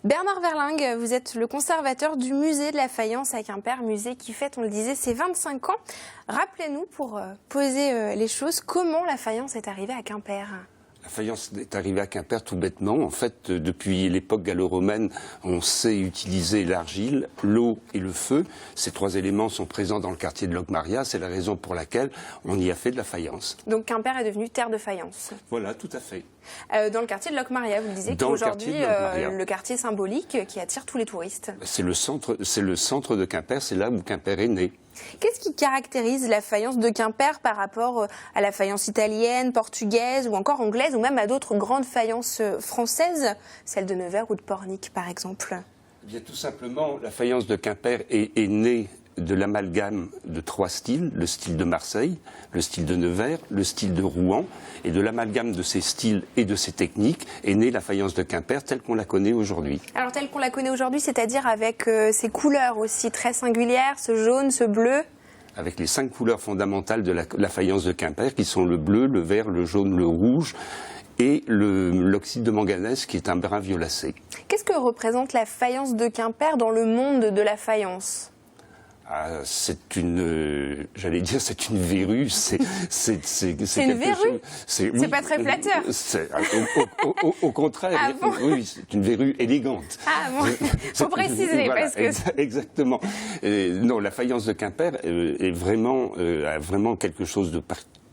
Bernard Verlingue, vous êtes le conservateur du musée de la faïence à Quimper, musée qui fête, on le disait, ses 25 ans. Rappelez-nous, pour poser les choses, comment la faïence est arrivée à Quimper? La faïence est arrivée à Quimper tout bêtement. En fait, depuis l'époque gallo-romaine, on sait utiliser l'argile, l'eau et le feu. Ces trois éléments sont présents dans le quartier de Locmaria. C'est la raison pour laquelle on y a fait de la faïence. Donc Quimper est devenu terre de faïence. Voilà, tout à fait. Dans le quartier de Locmaria, vous le disiez, qu'aujourd'hui, le quartier symbolique qui attire tous les touristes. C'est le centre de Quimper, c'est là où Quimper est né. Qu'est-ce qui caractérise la faïence de Quimper par rapport à la faïence italienne, portugaise ou encore anglaise ou même à d'autres grandes faïences françaises, celle de Nevers ou de Pornic par exemple? Eh bien, tout simplement, la faïence de Quimper est née de l'amalgame de trois styles, le style de Marseille, le style de Nevers, le style de Rouen, et de l'amalgame de ces styles et de ces techniques est née la faïence de Quimper telle qu'on la connaît aujourd'hui. Alors telle qu'on la connaît aujourd'hui, c'est-à-dire avec ces couleurs aussi très singulières, ce jaune, ce bleu? Avec les 5 couleurs fondamentales de la faïence de Quimper, qui sont le bleu, le vert, le jaune, le rouge, et l'oxyde de manganèse, qui est un brun violacé. Qu'est-ce que représente la faïence de Quimper dans le monde de la faïence? C'est une, j'allais dire, c'est une verrue. C'est une verrue. C'est pas très flatteur. Au contraire, ah bon, oui, c'est une verrue élégante. Ah bon, faut préciser voilà, parce que exactement. Non, la faïence de Quimper est vraiment, a vraiment quelque chose de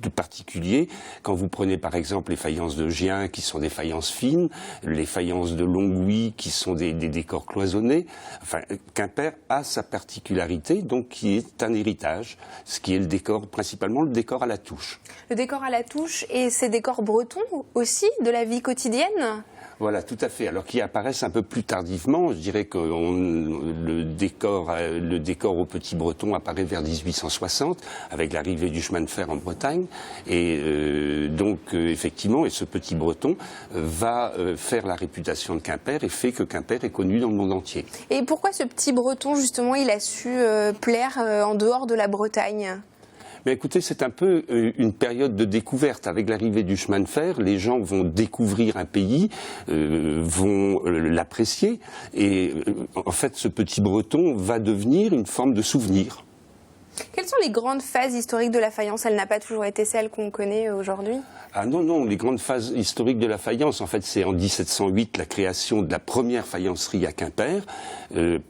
particulier. Quand vous prenez par exemple les faïences de Gien qui sont des faïences fines, les faïences de Longwy qui sont des décors cloisonnés, enfin Quimper a sa particularité donc qui est un héritage, ce qui est le décor, principalement le décor à la touche. Le décor à la touche et ces décors bretons aussi de la vie quotidienne? Voilà, tout à fait. Alors qui apparaissent un peu plus tardivement. Je dirais que le décor au Petit Breton apparaît vers 1860 avec l'arrivée du chemin de fer en Bretagne. Et donc effectivement, et ce Petit Breton va faire la réputation de Quimper et fait que Quimper est connu dans le monde entier. Et pourquoi ce Petit Breton justement il a su plaire en dehors de la Bretagne? Mais écoutez, c'est un peu une période de découverte. Avec l'arrivée du chemin de fer, les gens vont découvrir un pays, vont l'apprécier. Et en fait, ce Petit Breton va devenir une forme de souvenir. Quelles sont les grandes phases historiques de la faïence? Elle n'a pas toujours été celle qu'on connaît aujourd'hui? Ah non, non, les grandes phases historiques de la faïence, en fait, c'est en 1708 la création de la première faïencerie à Quimper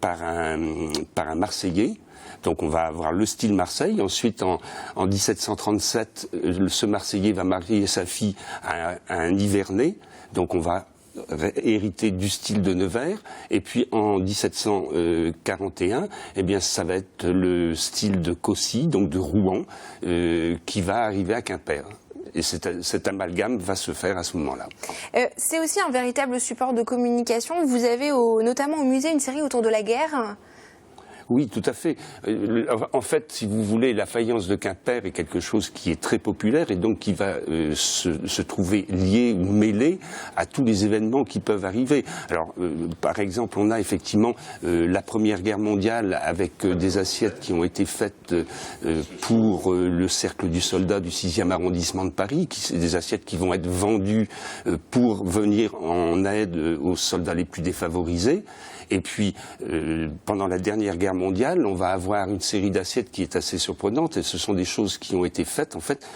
par un Marseillais. Donc on va avoir le style Marseille. Ensuite, en 1737, ce Marseillais va marier sa fille à un Nivernais. Donc on va hériter du style de Nevers. Et puis en 1741, eh bien, ça va être le style de Cossy, donc de Rouen, qui va arriver à Quimper. Et cet amalgame va se faire à ce moment-là. C'est aussi un véritable support de communication. Vous avez notamment au musée une série autour de la guerre. Oui, tout à fait. En fait, si vous voulez, la faïence de Quimper est quelque chose qui est très populaire et donc qui va se trouver lié ou mêlé à tous les événements qui peuvent arriver. Alors, par exemple, on a effectivement la Première Guerre mondiale avec des assiettes qui ont été faites pour le cercle du soldat du 6e arrondissement de Paris, des assiettes qui vont être vendues pour venir en aide aux soldats les plus défavorisés. Et puis, pendant la dernière guerre mondiale, on va avoir une série d'assiettes qui est assez surprenante, et ce sont des choses qui ont été faites, en fait,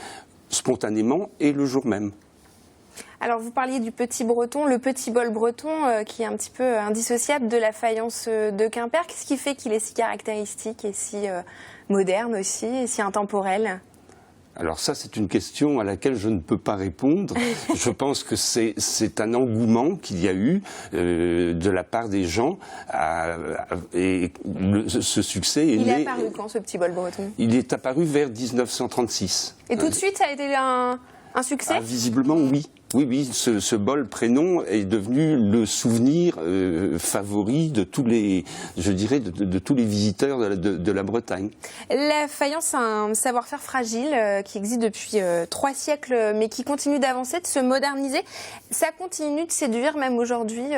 spontanément et le jour même. Alors, vous parliez du Petit Breton, le petit bol breton, qui est un petit peu indissociable de la faïence de Quimper. Qu'est-ce qui fait qu'il est si caractéristique et si moderne aussi, et si intemporel ? Alors ça, c'est une question à laquelle je ne peux pas répondre. Je pense que c'est un engouement qu'il y a eu de la part des gens et ce succès est né... Il est apparu quand, ce petit bol breton? Il est apparu vers 1936. Et tout de suite, ça a été un succès? Visiblement, oui. Oui, ce bol prénom est devenu le souvenir favori de tous les, je dirais, de tous les visiteurs de la Bretagne. La faïence a un savoir-faire fragile qui existe depuis 3 siècles, mais qui continue d'avancer, de se moderniser. Ça continue de séduire même aujourd'hui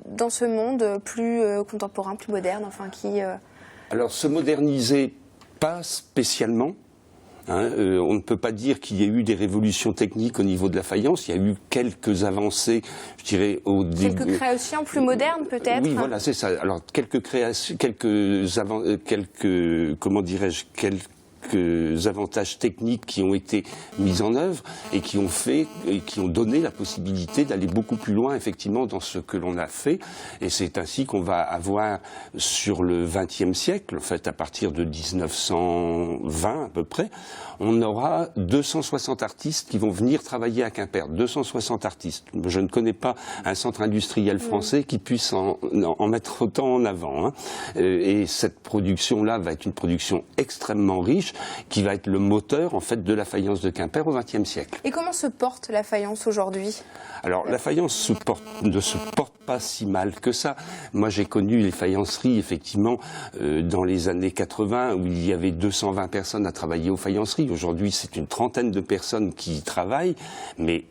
dans ce monde plus contemporain, plus moderne, enfin qui... Alors, se moderniser, pas spécialement. On ne peut pas dire qu'il y ait eu des révolutions techniques au niveau de la faïence. Il y a eu quelques avancées, je dirais, au début. Quelques créations plus modernes, peut-être. Oui, voilà, c'est ça. Alors, quelques créations, comment dirais-je, quelques avantages techniques qui ont été mis en œuvre et qui ont donné la possibilité d'aller beaucoup plus loin, effectivement, dans ce que l'on a fait. Et c'est ainsi qu'on va avoir, sur le XXe siècle, en fait, à partir de 1920 à peu près, on aura 260 artistes qui vont venir travailler à Quimper. 260 artistes. Je ne connais pas un centre industriel français qui puisse en mettre autant en avant. Et cette production-là va être une production extrêmement riche, qui va être le moteur, en fait, de la faïence de Quimper au XXe siècle. Et comment se porte la faïence aujourd'hui ? Alors, la faïence ne se porte pas si mal que ça. Moi, j'ai connu les faïenceries, effectivement, dans les années 80, où il y avait 220 personnes à travailler aux faïenceries. Aujourd'hui, c'est une trentaine de personnes qui y travaillent, mais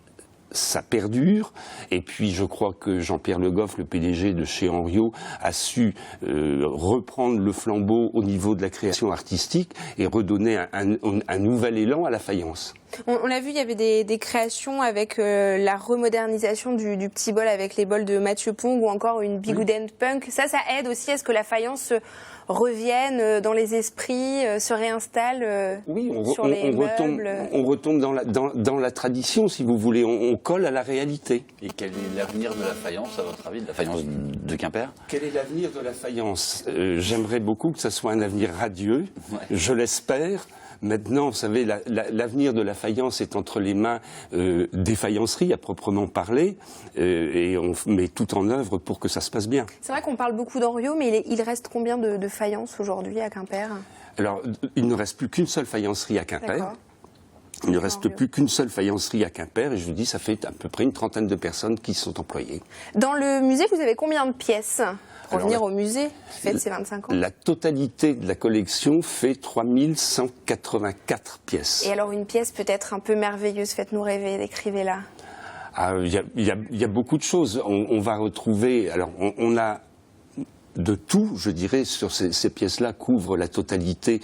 ça perdure. Et puis, je crois que Jean-Pierre Le Goff, le PDG de chez Henriot, a su reprendre le flambeau au niveau de la création artistique et redonner un nouvel élan à la faïence. On l'a vu, il y avait des créations avec la remodernisation du petit bol avec les bols de Mathieu Pong ou encore une Bigouden Punk. Ça aide aussi à ce que la faïence revienne dans les esprits, se réinstalle sur les meubles. On retombe dans la tradition, si vous voulez. On colle à la réalité. Et quel est l'avenir de la faïence, à votre avis, de la faïence de Quimper ? Quel est l'avenir de la faïence ? J'aimerais beaucoup que ça soit un avenir radieux. Ouais. Je l'espère. Maintenant, vous savez, l'avenir de la faïence est entre les mains des faïenceries, à proprement parler, et on met tout en œuvre pour que ça se passe bien. C'est vrai qu'on parle beaucoup d'Henriot, mais il reste combien de faïences aujourd'hui à Quimper ? Alors, il ne reste plus qu'une seule faïencerie à Quimper. Il ne reste plus qu'une seule faïencerie à Quimper, et je vous dis, ça fait à peu près une trentaine de personnes qui sont employées. Dans le musée, vous avez combien de pièces ? Pour revenir au musée, qui fête ses 25 ans. La totalité de la collection fait 3184 pièces. Et alors une pièce peut-être un peu merveilleuse, faites-nous rêver, décrivez-la. Il y a beaucoup de choses. On va retrouver... Alors, on a... de tout, je dirais, sur ces pièces-là couvrent la totalité,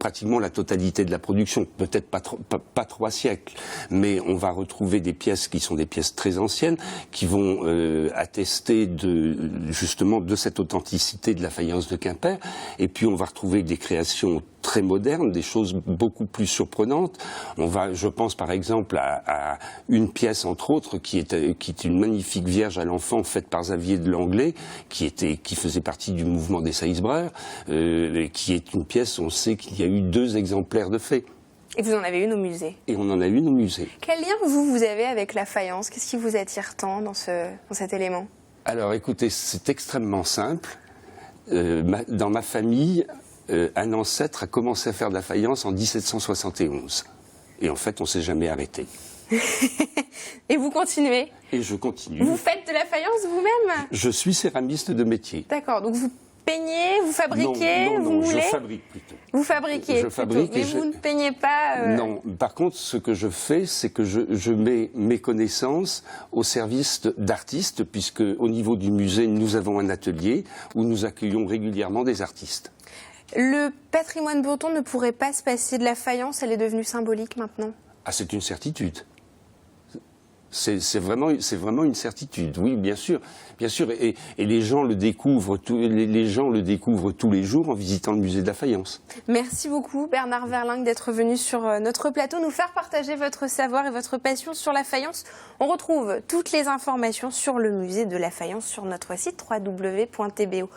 pratiquement la totalité de la production. Peut-être pas 3 siècles, mais on va retrouver des pièces qui sont des pièces très anciennes, qui vont attester justement de cette authenticité de la faïence de Quimper. Et puis on va retrouver des créations très modernes, des choses beaucoup plus surprenantes. Je pense par exemple à une pièce entre autres qui est une magnifique Vierge à l'enfant faite par Xavier de Langlais, qui faisait partie du mouvement des Saïsbreurs, qui est une pièce, on sait qu'il y a eu 2 exemplaires de fait. Et vous en avez une au musée. Et on en a une au musée. Quel lien vous avez avec la faïence ? Qu'est-ce qui vous attire tant dans cet élément ? Alors écoutez, c'est extrêmement simple. Dans ma famille, un ancêtre a commencé à faire de la faïence en 1771. Et en fait, on ne s'est jamais arrêté. Et vous continuez ? Et je continue. Vous faites de la faïence vous-même ? Je suis céramiste de métier. D'accord, donc vous peignez, vous fabriquez, vous moulez ? Je fabrique plutôt. Vous fabriquez Je fabrique plutôt, mais vous ne peignez pas Non, par contre, ce que je fais, c'est que je mets mes connaissances au service d'artistes, puisque au niveau du musée, nous avons un atelier où nous accueillons régulièrement des artistes. Le patrimoine breton ne pourrait pas se passer de la faïence, elle est devenue symbolique maintenant ? Ah, c'est une certitude. C'est vraiment une certitude, oui, bien sûr. Et les gens le découvrent tous les jours en visitant le musée de la faïence. Merci beaucoup Bernard Verlingue d'être venu sur notre plateau nous faire partager votre savoir et votre passion sur la faïence. On retrouve toutes les informations sur le musée de la faïence sur notre site www.tbo.bz.